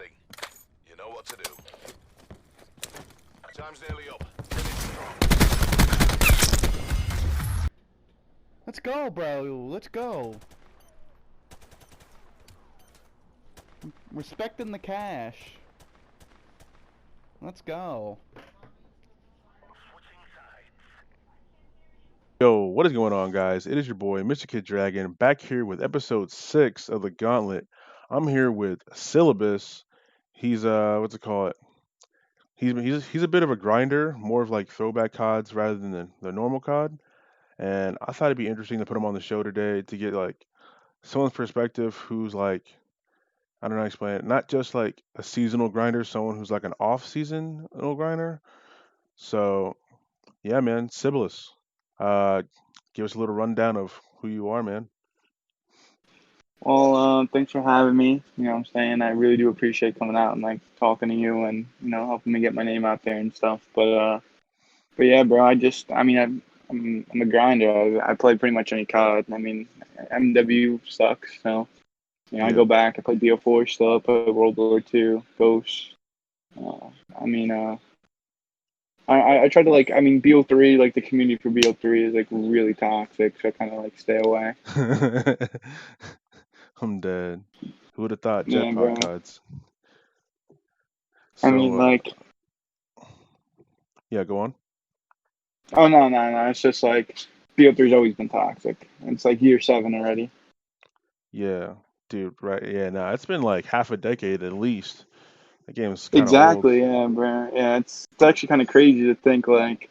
ready. You know what to do. Time's nearly up. Finish strong. Let's go, bro. Let's go. Respecting the cash. Let's go. Yo, what is going on, guys? It is your boy, Mr.kiddragon, back here with episode 6 of the Gauntlet. I'm here with Silahbis. He's what's it called? He's a bit of a grinder, more of like throwback CODs rather than the normal COD. And I thought it'd be interesting to put him on the show today to get like someone's perspective who's like, I don't know how to explain it, not just like a seasonal grinder, someone who's like an off-seasonal grinder. So yeah, man, Silahbis. Uh, give us a little rundown of who you are, man. Well, thanks for having me. You know what I'm saying? I really do appreciate coming out and like talking to you and, helping me get my name out there and stuff. But yeah, bro, I'm a grinder. I play pretty much any COD. I mean, MW sucks, so, I Yeah. go back. I play BO4 still. I play World War II, Ghost. Uh, I mean, uh, I try to BO3, like the community for BO3 is like really toxic, so I kind of like stay away. I'm dead. Who would have thought Yeah, jetpack bro. cards? I mean, So, like, yeah, go on. oh no. It's just like BO3's always been toxic. It's like year 7 already. Yeah, dude, right. Yeah, nah, it's been like half a decade at least. The game's kind of old. Exactly, yeah, bro. Yeah, it's actually kind of crazy to think like,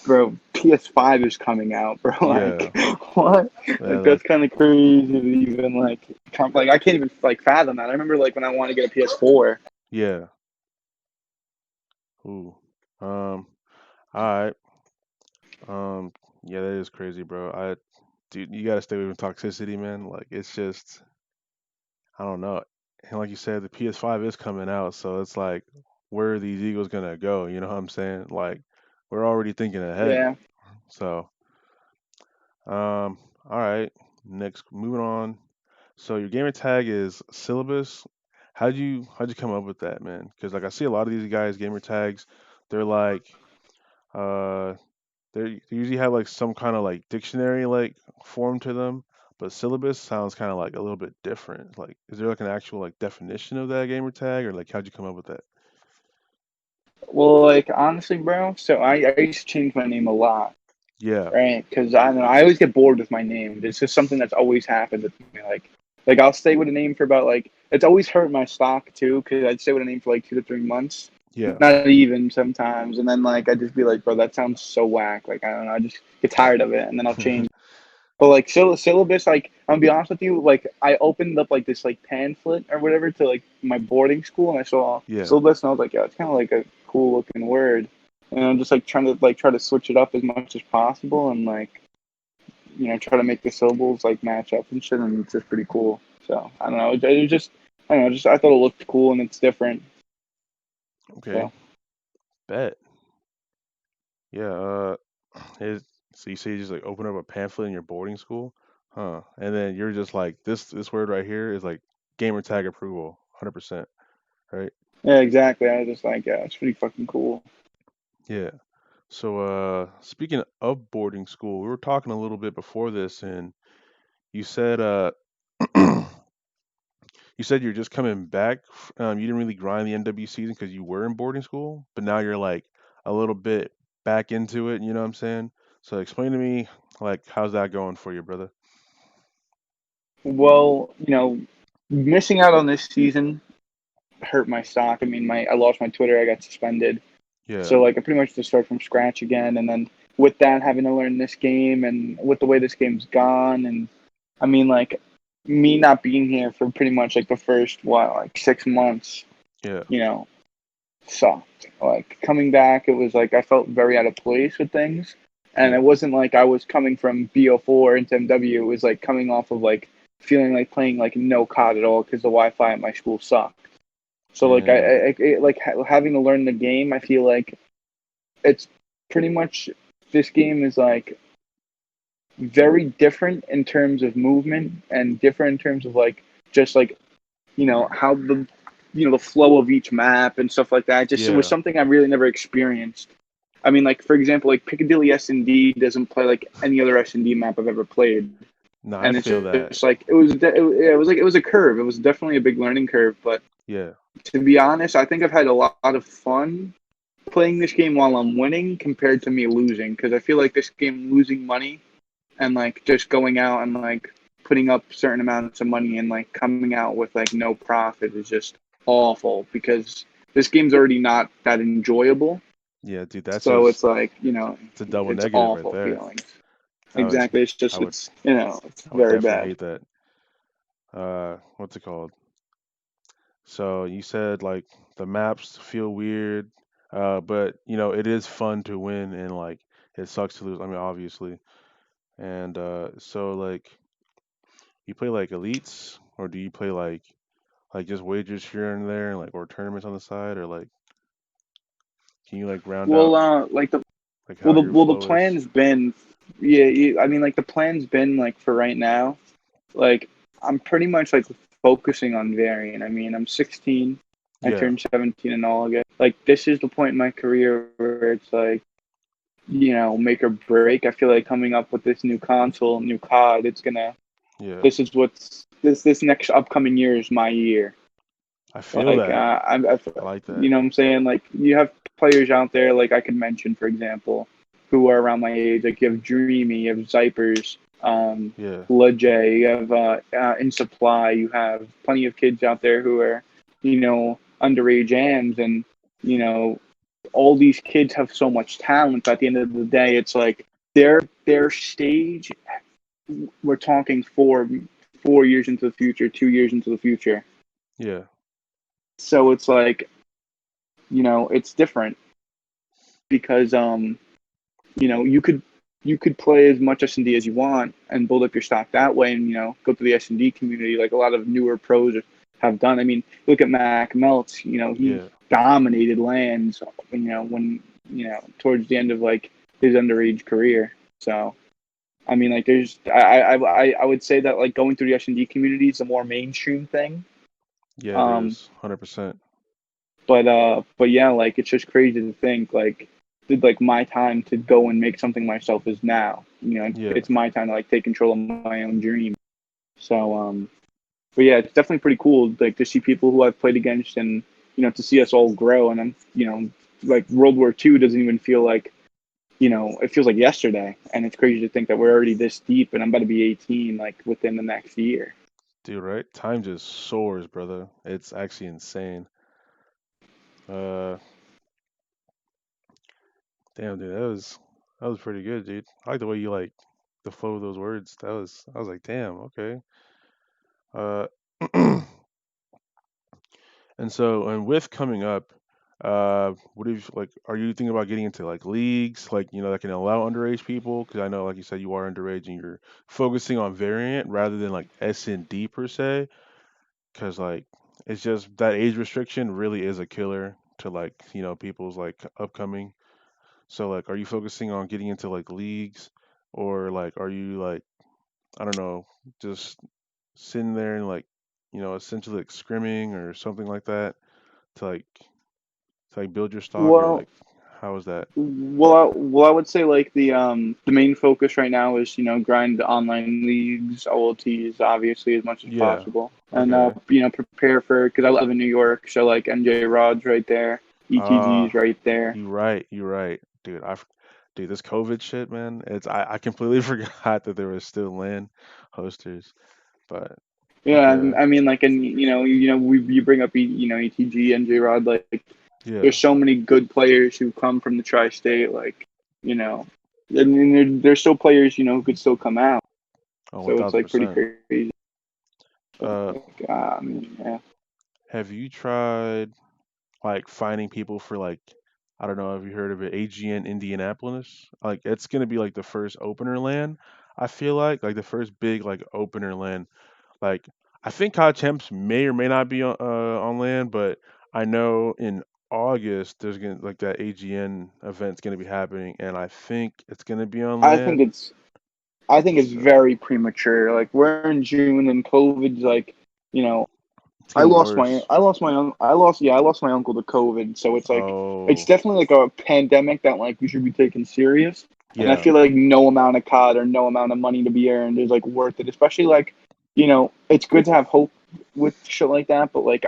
bro, PS5 is coming out, bro. Yeah, Like, what? yeah, Like like, that's kind of crazy to even like I can't even like fathom that. I remember like when I wanted to get a PS4. yeah. Ooh. All right. Um, yeah, that is crazy, bro. Dude, you gotta stay away from toxicity, man. Like, it's just, I don't know. And like you said, the PS5 is coming out, so it's like, where are these Eagles gonna go? You know what I'm saying? Like, we're already thinking ahead. Yeah. So, all right. Next, moving on. So your gamer tag is Silahbis. How'd you come up with that, man? Because like I see a lot of these guys gamer tags, they're like, uh, they usually have like some kind of like dictionary like form to them, but Silahbis sounds kind of like a little bit different. Like, is there like an actual like definition of that gamer tag, or like how'd you come up with that? Well, like honestly, bro. So I used to change my name a lot, Yeah, right? Because I don't know. I always get bored with my name. It's just something that's always happened with me. Like I'll stay with a name for about like it's always hurt my stock too. Because I'd stay with a name for like 2 to 3 months, yeah, not even sometimes, and then like I'd just be like, bro, that sounds so whack. Like I don't know. I just get tired of it, and then I'll change. But like Silahbis, like I'm gonna be honest with you, like I opened up like this like pamphlet or whatever to like my boarding school, and I saw yeah, Silahbis, and I was like, yeah, it's kind of like a cool looking word, and I'm just like trying to like try to switch it up as much as possible, and like try to make the syllables like match up and shit, and it's just pretty cool. So I don't know, it was just I don't know, just I thought it looked cool and it's different. okay, So bet. Yeah, is so you say you just like open up a pamphlet in your boarding school, huh? And then you're just like this word right here is like gamer tag approval, 100%, right? yeah, exactly. I was just like, yeah, it's pretty fucking cool. Yeah. So speaking of boarding school, we were talking a little bit before this, and you said you said you're just coming back. You didn't really grind the NW season because you were in boarding school, but now you're like a little bit back into it. You know what I'm saying? So explain to me like how's that going for you, brother? Well, missing out on this season hurt my stock. I mean, I lost my Twitter. I got suspended. Yeah. So like I pretty much just start from scratch again. And then with that, having to learn this game and with the way this game's gone, and I mean like me not being here for pretty much like the first like 6 months, Yeah. you know, sucked. Like coming back, it was like I felt very out of place with things. And Yeah. it wasn't like I was coming from BO4 into MW. It was like coming off of like feeling like playing like no COD at all because the Wi-Fi at my school sucked. So like Dang. having to learn the game, I feel like it's pretty much this game is like very different in terms of movement and different in terms of like just like how the the flow of each map and stuff like that. It was Yeah. something I really never experienced. I mean, like for example, like Piccadilly S&D doesn't play like any other S&D map I've ever played, No, I and it's feel that. just like it was a curve. It was definitely a big learning curve. But Yeah. to be honest, I think I've had a lot of fun playing this game while I'm winning compared to me losing, because I feel like this game, losing money and like just going out and like putting up certain amounts of money and like coming out with like no profit is just awful, because this game's already not that enjoyable. Yeah, dude, that's So just it's like, it's a double it's negative right awful there. feelings. I would Exactly. It's I just, would it's I would very definitely bad. hate that. What's it called? So you said like the maps feel weird, but it is fun to win and like it sucks to lose. I mean, obviously. And so like you play like elites or do you play like just wagers here and there and like or tournaments on the side or like can you like round Well, out like like how your the flow is? plan's been, yeah, I mean, like the plan's been like for right now, like I'm pretty much like focusing on varying. I mean, I'm 16. I Yeah. turned 17 in August. Like this is the point in my career where it's like, make or break. I feel like coming up with this new console, new COD, it's gonna. Yeah. This is what's this next upcoming year is my year. I feel Like that. I like that. you know what I'm saying? Like you have players out there, like I could mention, for example, who are around my age. Like you have Dreamy, you have Zipers, Yeah. Lejay, you have In Supply. You have plenty of kids out there who are, underage AMs, and you know, all these kids have so much talent. But at the end of the day, it's like their stage. We're talking 4 years into the future, 2 years into the future. Yeah. So it's like, it's different because you could play as much S&D as you want and build up your stock that way, and go to the S&D community like a lot of newer pros have done. I mean, look at Mac Melts. He Yeah. dominated lands. When towards the end of like his underage career. So I mean, like there's I would say that like going through the S&D community is a more mainstream thing. Yeah, it Um, is. 100%. but yeah, like it's just crazy to think like like my time to go and make something myself is now. Yeah. It's my time to like take control of my own dream. So but yeah, it's definitely pretty cool like to see people who I've played against, and to see us all grow. And I'm like World War II doesn't even feel like, it feels like yesterday, and it's crazy to think that we're already this deep, and I'm about to be 18 like within the next year. Dude, right? Time just soars, brother. It's actually insane. Uh, damn, dude, that was pretty good, dude. I like the way you like the flow of those words. I was like, damn, okay. Uh, and with coming up, what do you like? Are you thinking about getting into like leagues, like that can allow underage people? Because I know, like you said, you are underage and you're focusing on variant rather than like S and D per se. Because like it's just that age restriction really is a killer to like people's like upcoming. So like, are you focusing on getting into like leagues, or like are you like I don't know, just sitting there and like essentially like scrimming or something like that to like build your stock or Well, like how is that? I would say like the main focus right now is grind the online leagues, OLTs, obviously as much as Yeah. possible, and Okay. prepare for, because I live in New York, so like MJ Rod's right there, ETG's Ah, right there. you right. You right, dude. Dude, this COVID shit, man. I completely forgot that there was still LAN hosters, but Yeah, and okay. I mean like, and you bring up ETG, MJ Rod, like Yeah. there's so many good players who come from the tri-state, like you know, I mean there's still players who could still come out, Oh, so it's like pretty 1000%. crazy. So, Uh, like, I mean, yeah. have you tried like finding people for like I don't know if you heard of it, AGN Indianapolis? Like it's gonna be like the first opener land. I feel like the first big like opener land. Like I think COD Champs may or may not be on land, but I know in August there's gonna like that AGN event's gonna be happening, and I think it's gonna be on I think land. it's I think it's So very premature. Like we're in June and COVID's like, you know, I even lost worse. I lost my uncle to COVID, so it's like it's Oh, definitely like a pandemic that like we should be taking serious. And I yeah, feel like no amount of COD or no amount of money to be earned is like worth it. Especially like, it's good to have hope with shit like that, but like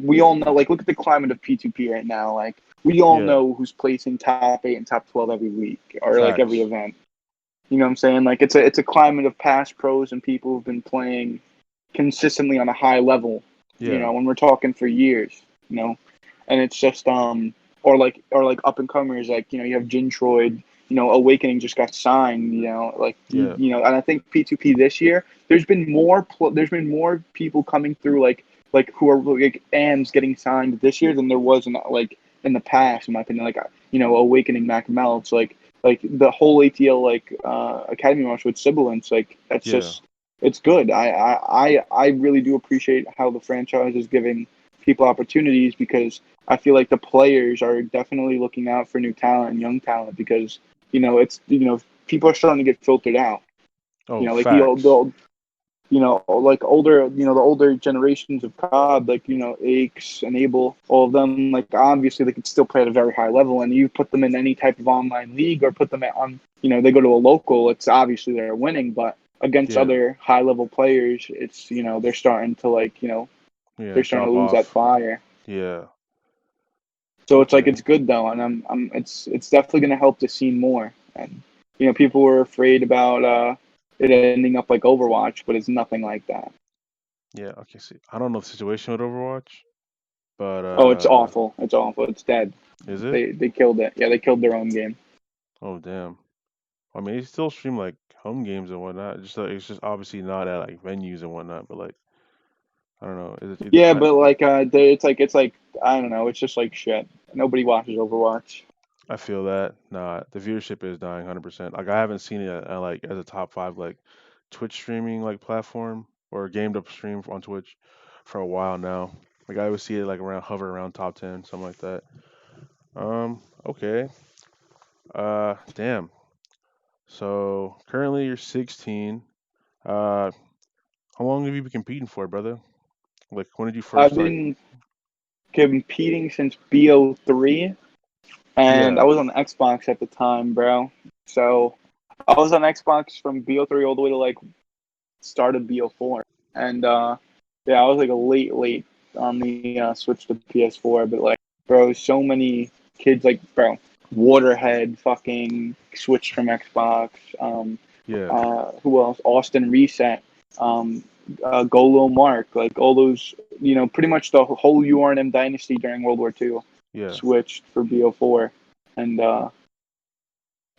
we all know, like, look at the climate of P2P right now. Like, we all yeah, know who's placing top 8 and top 12 every week or like every facts. event. You know what I'm saying? Like, it's a climate of past pros and people who've been playing consistently on a high level. Yeah, When we're talking for years. And it's just or like up and comers, like, you have Jintroid. Awakening just got signed. Like, yeah, and I think P2P this year there's been more people coming through, like who are like AMs getting signed this year than there was in the past, in my opinion. Like, Awakening Mac Melts, like the whole ATL, like, Academy launch with Sibilance, like that's yeah, just it's good. I really do appreciate how the franchise is giving people opportunities, because I feel like the players are definitely looking out for new talent and young talent, because it's people are starting to get filtered out. oh, Like the old, the facts. old like older, the older generations of COD, like, Aches and Abel, all of them, like, obviously they can still play at a very high level, and you put them in any type of online league or put them on, they go to a local, it's obviously they're winning, but against Yeah, other high level players, it's, they're starting to, like, yeah, they're starting drop to lose that off. fire. Yeah, So it's like, okay. it's good though, and it's definitely going to help the scene more. And people were afraid about it ending up like Overwatch, but it's nothing like that. Yeah, okay. See, I don't know the situation with Overwatch, but Oh, it's awful. It's awful. It's dead. is it? They killed it. Yeah, they killed their own game. Oh, damn. I mean, they still stream like home games and whatnot. Just like, it's just obviously not at like venues and whatnot. But like, I don't know. Yeah, but like it's like I don't know. It's just like shit. Nobody watches Overwatch. I feel that. Nah, the viewership is dying 100%. Like, I haven't seen it like as a top five like Twitch streaming like platform or gamed up stream on Twitch for a while now. Like, I would see it like around hover around top 10, something like that. Okay. Damn. So currently you're 16. Uh, how long have you been competing for, brother? Like, when did you first I've start? been competing since BO3, and I Yeah, was on Xbox at the time, bro. So I was on Xbox from BO3 all the way to like start of BO4, and yeah, I was like a late on the switch to PS4, but like, bro, so many kids, like, bro, Waterhead fucking switched from Xbox. yeah, Who else? Austin Reset, Golo Mark, like all those, pretty much the whole URNM dynasty during World War II yeah, switched for BO4, and that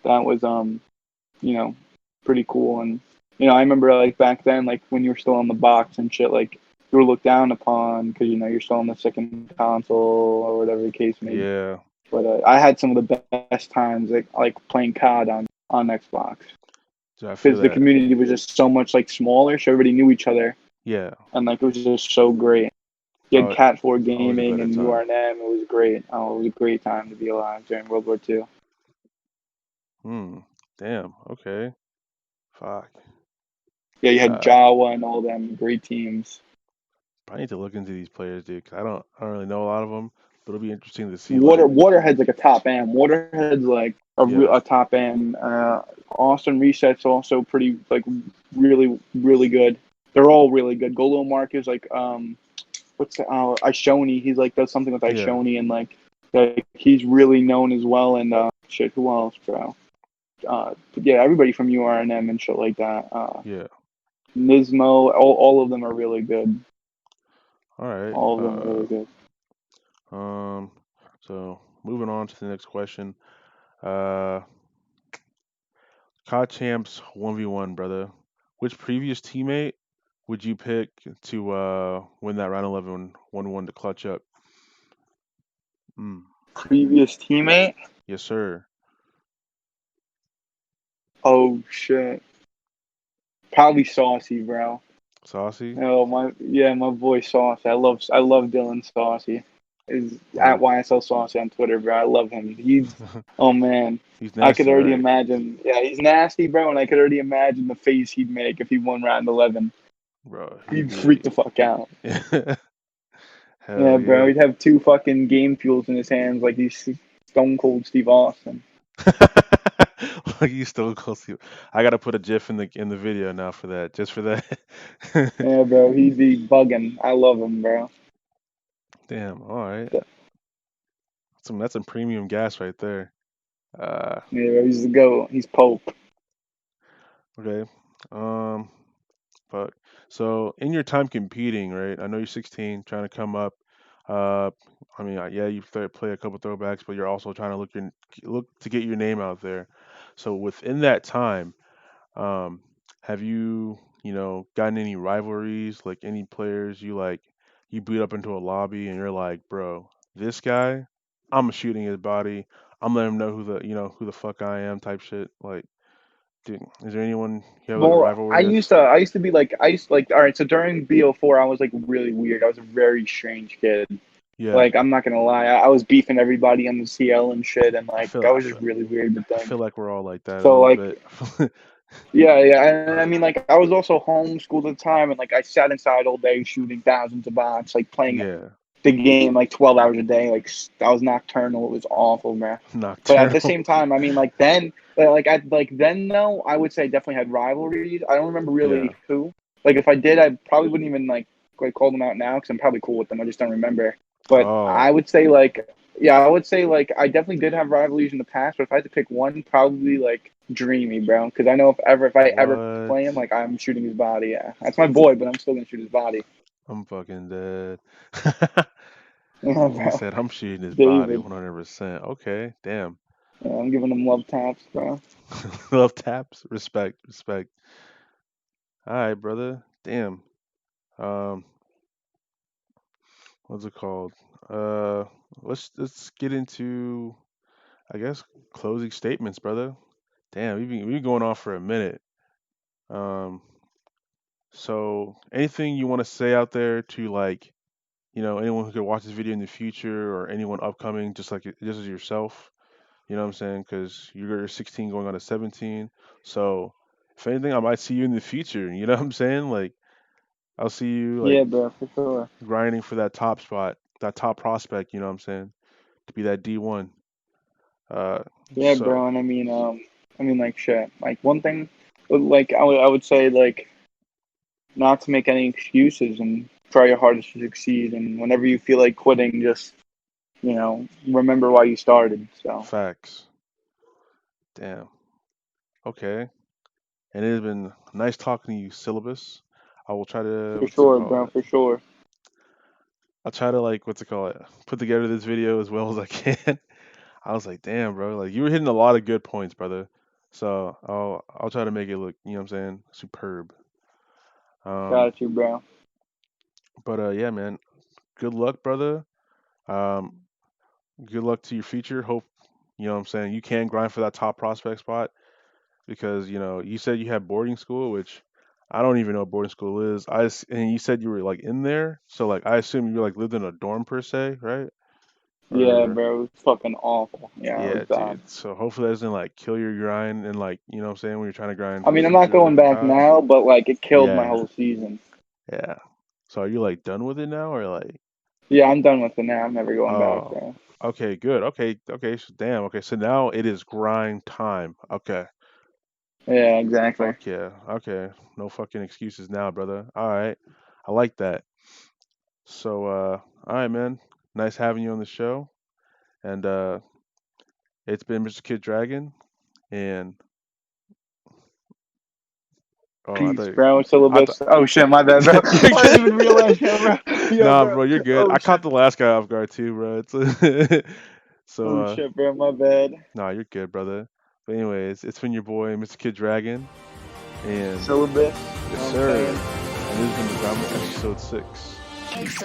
was you know, pretty cool. And I remember like back then, like when you were still on the box and shit, like you were looked down upon because you're still on the second console or whatever the case may be. yeah. But I had some of the best times, like playing COD on Xbox, So I feel because the that. community was just so much like smaller, so everybody knew each other, Yeah, and like it was just so great. You had oh, Cat 4 always a Gaming better and time. URNM. It was great. Oh, it was a great time to be alive during World War II. Hmm. Damn. Okay. Fuck. Yeah, you had Uh, Jawa and all them great teams. I need to look into these players, dude. 'Cause I don't really know a lot of them, but it'll be interesting to see. Like, Waterhead's like a top am. Waterhead's like yeah, a top am. Austin Reset's also pretty, like, really really good. They're all really good. Golo Mark is like what's the, Ishoni. He's like does something with yeah, Ishoni, and like he's really known as well. And shit, who else, bro? Yeah, everybody from URNM and shit like that. yeah. Nismo, all of them are really good. All right. All of them are really good. Um. So moving on to the next question. Uh, COD champs 1v1, brother. Which previous teammate would you pick to win that round 11 1-1 to clutch up? Mm. Previous teammate? Yes, sir. Oh shit. Probably Saucy, bro. Saucy. Oh my boy Saucy. I love Dylan Saucy. Is at Oh, YSL Saucy on Twitter, bro. I love him. Oh man. he's I could nasty, already right? imagine. Yeah, he's nasty, bro, and I could already imagine the face he'd make if he won round 11. Bro, he'd He'd freak be. the fuck out. Yeah, Hell bro. yeah. He'd have 2 fucking game fuels in his hands like he's Stone Cold Steve Austin. Like you still close to. I gotta put a GIF in the video now for that, just for that. Yeah, bro. He'd be bugging. I love him, bro. Damn. All right. That's some premium gas right there. Uh, Yeah, bro, he's the GOAT. He's Pope. okay. Um, but so in your time competing, right? I know you're 16, trying to come up. Uh, I mean, yeah, you play a couple throwbacks, but you're also trying to look to get your name out there. So within that time, um, have you, gotten any rivalries, like any players you boot up into a lobby and you're like, bro, this guy, I'm shooting his body. I'm letting him know who the fuck I am, type shit. Like, dude, is there anyone you have like a Well, rivalry with? I used to be like, all right, so during BO4, I was like really weird. I was a very strange kid. Yeah, Like, I'm not gonna lie, I was beefing everybody on the CL and shit, and I like, feel, I I was just feel, really weird with I things. feel like we're all like that a So little like, bit. yeah, yeah, and I mean, like, I was also homeschooled at the time, and like, I sat inside all day shooting thousands of bots, like playing Yeah, the game like 12 hours a day. Like, I was nocturnal. It was awful, man. But at the nocturnal. same time, I mean, like then, like then though, I would say I definitely had rivalries. I don't remember Yeah. really who. Like if I did, I probably wouldn't even like call them out now because I'm probably cool with them. I just don't remember. But Oh, I would say like, yeah, I would say like I definitely did have rivalries in the past. But if I had to pick one, probably like Dreamy, bro. Because I know if I ever what? play him, like I'm shooting his body. Yeah, that's my boy, but I'm still gonna shoot his body. I'm fucking dead. Yeah, He bro. said I'm shooting his body David. 100%. Okay, damn. Yeah, I'm giving him love taps, bro. Love taps. Respect, respect. All right, brother. Damn. Um, what's it called? Uh, let's get into, I guess, closing statements, brother. Damn, we've been going on for a minute. Um, so anything you want to say out there to like, anyone who could watch this video in the future or anyone upcoming, just as yourself. You know what I'm saying? Because you're 16 going on to 17. So if anything, I might see you in the future. You know what I'm saying? Like I'll see you like Yeah, bro, for sure. grinding for that top spot, that top prospect. You know what I'm saying? To be that D1. Uh, Yeah, so bro, and I mean, like, shit. Like, one thing, like, I would say, like, not to make any excuses and try your hardest to succeed. And whenever you feel like quitting, just, remember why you started. So, facts. Damn. Okay. And it has been nice talking to you, Syllabus. I will try to for what's it sure, bro, called? for sure. I'll try to like what's it called? Put together this video as well as I can. I was like, damn, bro, like you were hitting a lot of good points, brother. So I'll try to make it look, you know what I'm saying, superb. Um, Got you, bro. but yeah, man, good luck, brother. Um, good luck to your future. Hope you know what I'm saying. You can grind for that top prospect spot because you said you had boarding school, which I don't even know what boarding school is. And you said you were like in there, so like I assume you like lived in a dorm per se, right? Yeah, Or bro, it was fucking awful. Yeah, it was yeah, bad. dude. So hopefully that doesn't like kill your grind and like you know what I'm saying when you're trying to grind I for mean, I'm not future going back top. now, but, like, it killed my Yeah, whole season. yeah. So are you like done with it now or like Yeah, I'm done with it now. I'm never going back, oh bro. okay, good. Okay, so damn, okay, so now it is grind time. Okay. Yeah, exactly. Fuck yeah. Okay. No fucking excuses now, brother. All right. I like that. So all right, man. Nice having you on the show. And it's been Mr. Kiddragon and oh Peace, bro. I thought Syllabus. Oh shit, my bad, bro. I didn't even realize, yo, bro. Yo, nah, bro. bro, you're good. Oh I caught shit. the last guy off guard too, bro. It's so Oh shit, bro. My bad. nah, you're good, brother. But anyways, it's been your boy, Mr. Kiddragon, and Syllabus. You yes, know what I'm sir. saying? And this has been the Gauntlet episode 6. Peace.